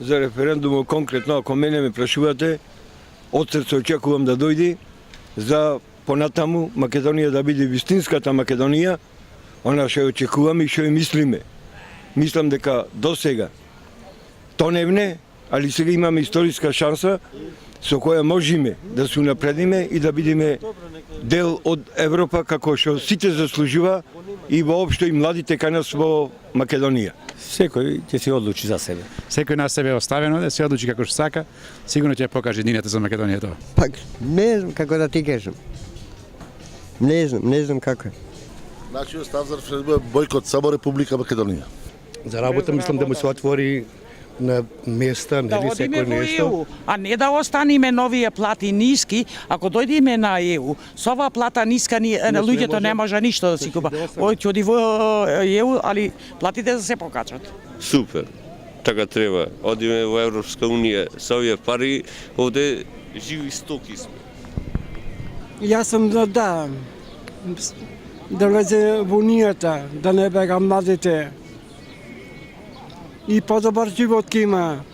за референдумот конкретно, ако мене ме прашувате, од срце очекувам да дојде за понатаму Македонија да биде вистинската Македонија, она што очекуваме и што ја мислиме. Мислам дека до сега тоневне, али сега имаме историска шанса со која можеме да се унапредиме и да бидеме дел од Европа како што сите заслужува и воопшто и младите кај нас во Македонија. Секој ќе се одлучи за себе. Секој на себе е оставено да се одлучи како што сака, сигурно ќе покаже идејата за Македонија тоа. Пак не знам како да ти кажам. Не знам како. Нашиот став за референдум е бойкот само Република Македонија. За работа мислам да му се отвори на места, да нели одиме секој во нешто. ЕУ, а не да останеме новие плати ниски, ако дојдеме на ЕУ, со оваа плата ниска луѓето не може ништо да си купа. Ој ќе оди во ЕУ, али платите да се покачат. Супер, така треба. Одиме во Европска Унија со овие пари, овде живи стоки сме. Јас сум да влезе во Унијата, да не бега младите. И подобар живот ќе има.